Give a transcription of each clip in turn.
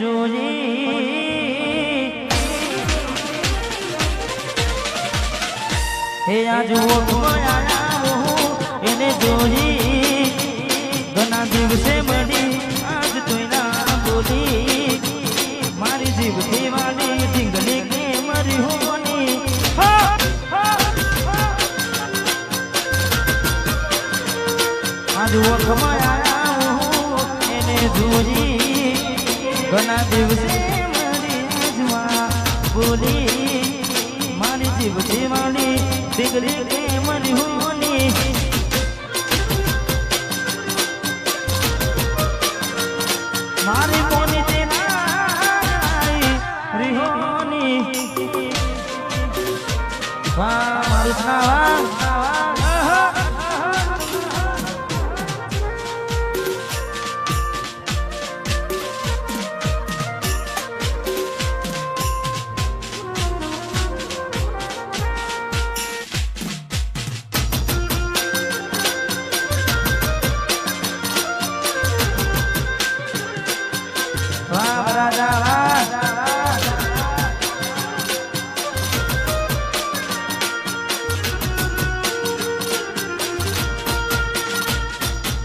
જોઈ હે આજ આયા એને જોઈ ઘણા દિવસે મળી આજ તોય ના બોલી મારી જીવથી વાળી ઢીંગલી કે મરી હોની આજ આયા એને જોઈ ઘણા દિવસે મરી આજમાં બોલી મારી જીવથી વાળી ઢીંગલી કે મરી હોની મારી મોની તેના રિહોની વાહ મારું સ્નાવા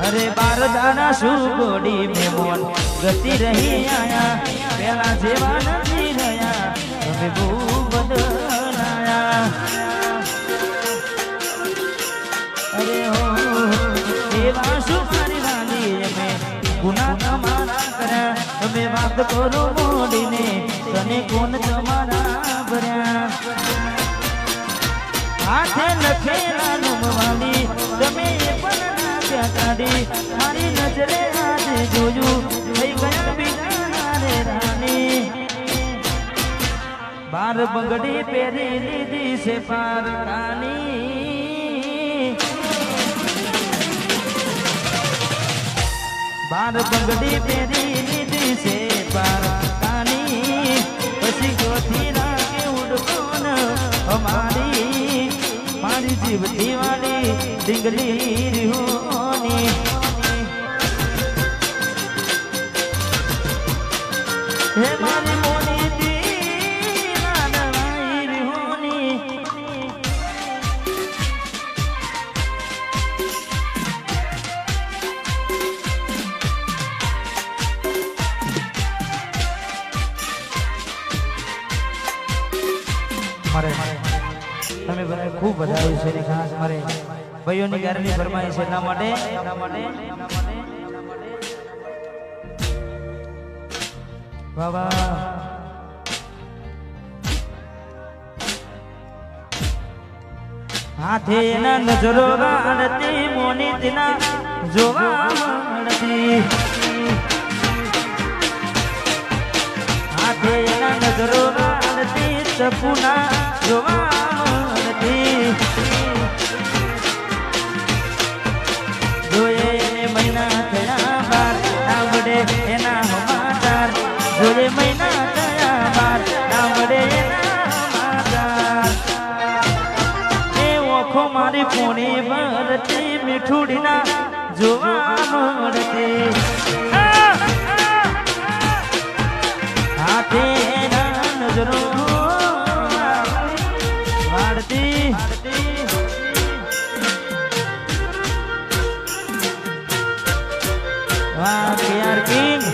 अरे बार दाना सुगोड़ी में मोन गति रही आया पहला जेवा नहीं रहा हमें वो बदलाया अरे हो जेवा सुमारी वाली में गुना तमारा करा हमें बात करो मोड़ी ने तने कौन तमारा भरा हाथे लखेला नुमवाली तमे मारी नजरे आज जोजू થઈ ગયા બિના રે રાની બાર બંગડી પહેરી લીધી છે પાર રાની બાર બંગડી પહેરી લીધી છે પાર રાની પછી ગોથી રાખે ઉડકોન અમારી મારી જીવથી વાળી ઢીંગલી રિહોની હે મારી મોની દી નાનવાઈ રિહોની મારે તમે બધા ખૂબ વધાવ્યું છે ને ખાસ મારે ભાઈઓની ગારની ફરમાઈ છે એટલા માટે બાબા હાથે એના નજરો વાળતી મોની તેના જોવા મળતી હાથે એના નજરો વાળતી સપના જોવા મળતી જોયે એને મહિના થયા બાર આવડે એના સમાચાર જોડે મહિના થયા બાર આવડે એના સમાચાર એ ઓખો મારી પોણી ભરતી મીઠુડીના જોવા મળતી હાથે એના નજરો વાળતી વાહ પ્યાર કિંગ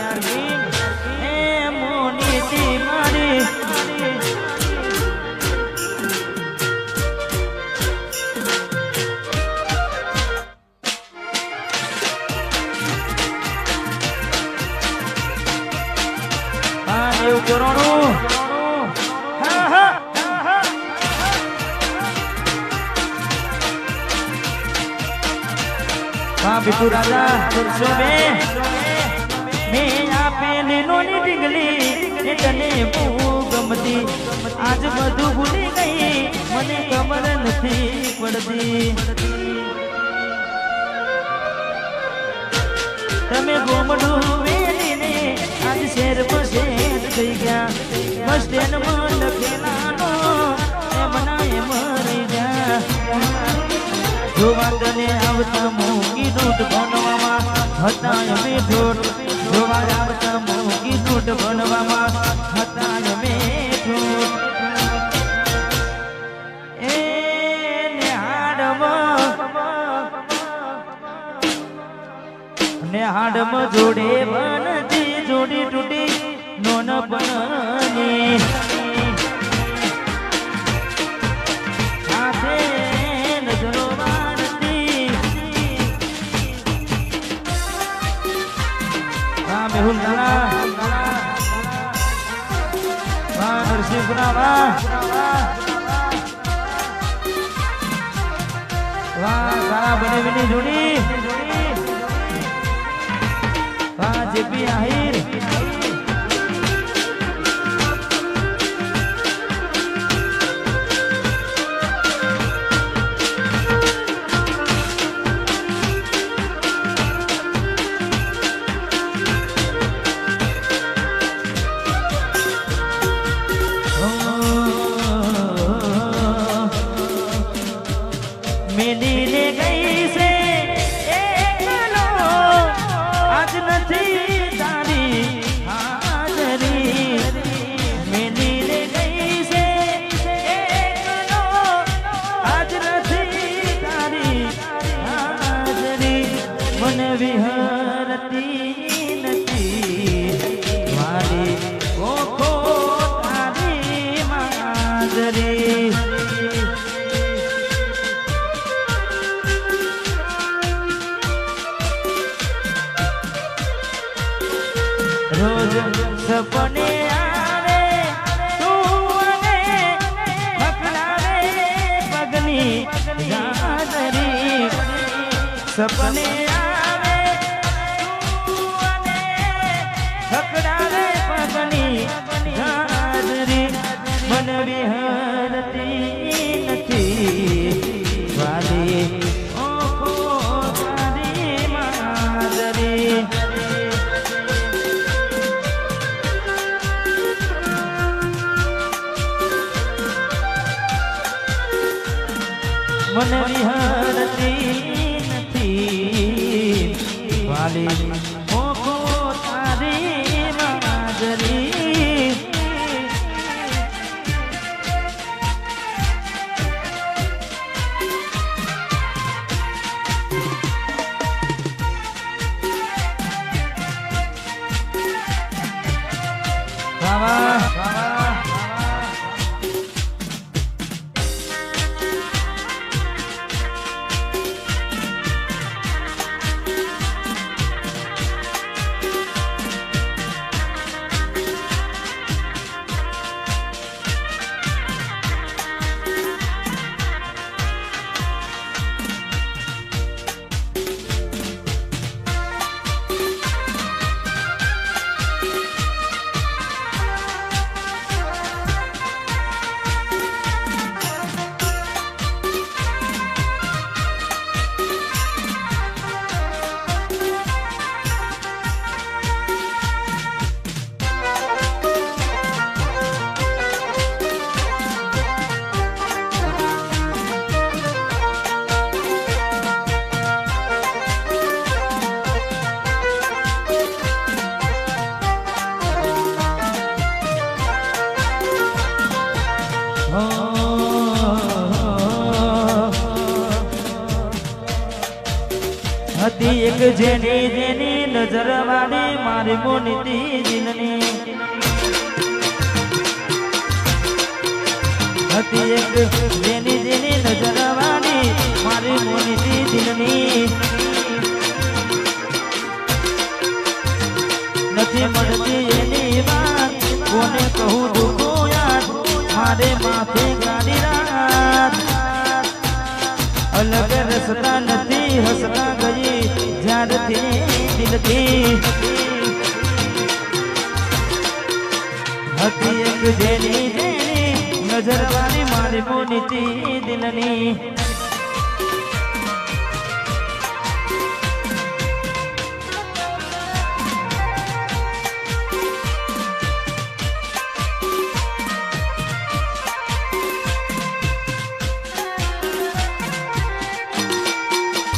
એ મોની તી મારી હા એવું કરવાનું હા બિટુ રાજા પુરુષો મેં આપેલી નોની ઢીંગલી એ તને બહુ ગમતી આજ બધું ભૂલી ગઈ મને ખબર નથી પડતી તમે ગોમડું વેલીને આજ શેર પસેર થઈ ગયા બસ સ્ટેન્ડમાં લખેલાનો એમના એમ રહી ગયા જોવા તને આવતા મૂકી દૂધ ભણવામાં હતા અમે ઢોર જોવા આવતા મૂકી દૂધ ભણવામાં હાડમાં જોડે બનતી જોડી તૂટી નોન બની સાથે નજરો વાળતી વાહ મેહુલ દાદા વાહ નરસિંહપુરા વાહ વાહ સારા બનેવીની જોડી વાહ જેપી આહિર મેલી લે ગઈ છે એકલો આજ નથી તારી હાજરી મેલી લે ગઈ છે એકલો આજ નથી તારી હાજરી મને વિહરતી નથી મારી ઓખો તારી માજરી રોજ સપને આવે તું અને પકડાવે પગની ગાદરી સપને આવે તું અને પકડાવે પગની ગાદરી મન વિહરતી નથી વાલી ઓખો તારી માદરી मन विहरती નથી વાલી ઓખો તારી માજરી વાહ વાહ હતી એક જેની જેની નજર વાળી મારી મોનીતી જીનની હતી એક જેની જેની નજર વાળી મારી મોનીતી જીનની નથી મળતી એની વાત કોને કહું દુખો યાદ મારે માથે ગાડી રાત અલગ રસ્તા નથી હસતા ગઈ જ્યારથી દિલથી હતી એક જેની જેની નજર વાળી મારી મોનીતી દિલની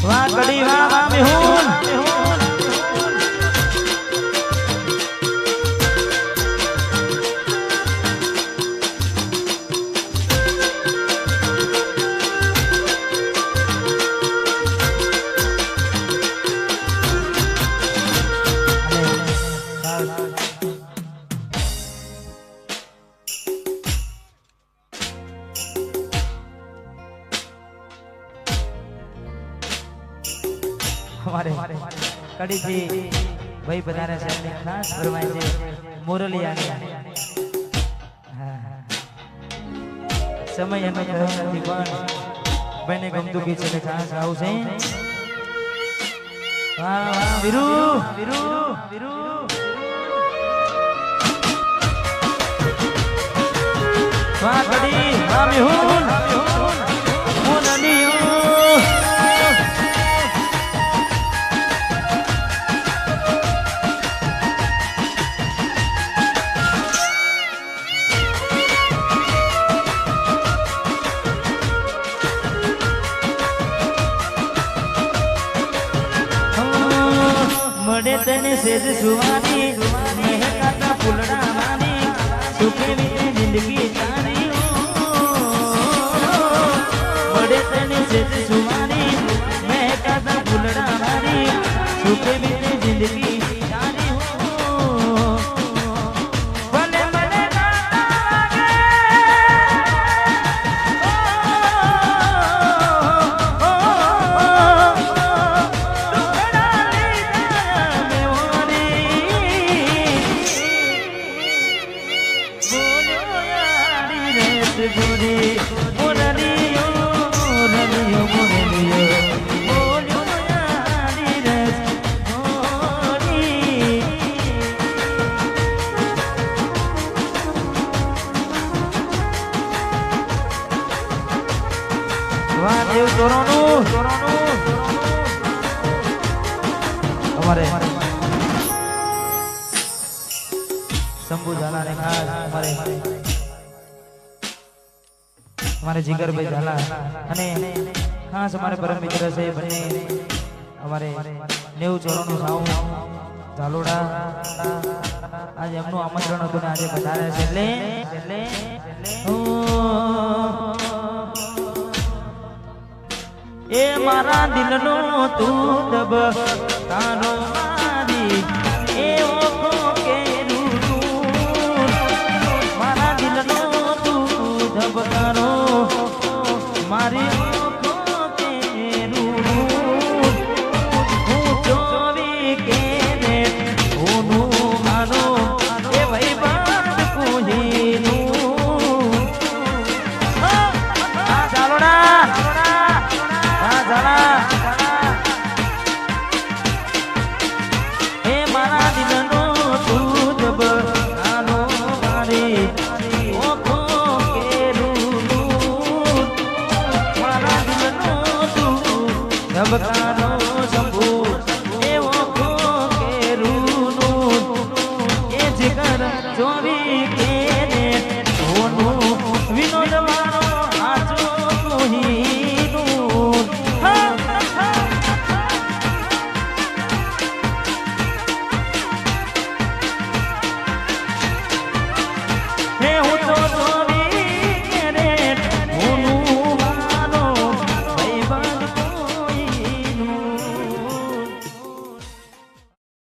વાહ કડી વાહ વાહ મેહુલ અમારે કડીથી ભાઈ બધાને છે એમની ખાસ ફરમાય છે મોરલિયાની સમય એનો થયો નથી પણ ભાઈને ગમતું ગીત છે ખાસ આવું છે વાહ વાહ વીરુ વીરુ વીરુ વાહ કડી વાહ મિહુન મોરલિયો મળે તને સેજ સુવાની મહેકાતા ફૂલડા માની સુખે વીતે જિંદગી તારી મળે તને સેજ સુવાની મહેકાતા ફૂલડા માની સુખે વીતે જિંદગી તારી ભલે મને દેવ તોરણું અમારે શંભુ ઝાલા ને ખાસ અમારે જીગરભાઈ ઝાલા અને ખાસ અમારે પરમ મિત્ર છે બંને અમારે 90 સાઉન્ડ ઝાલોડા આજે એમનું આમંત્રણ હતું ને આજે વધારે છે એટલે એ મારા દિલનો તું દબ તારો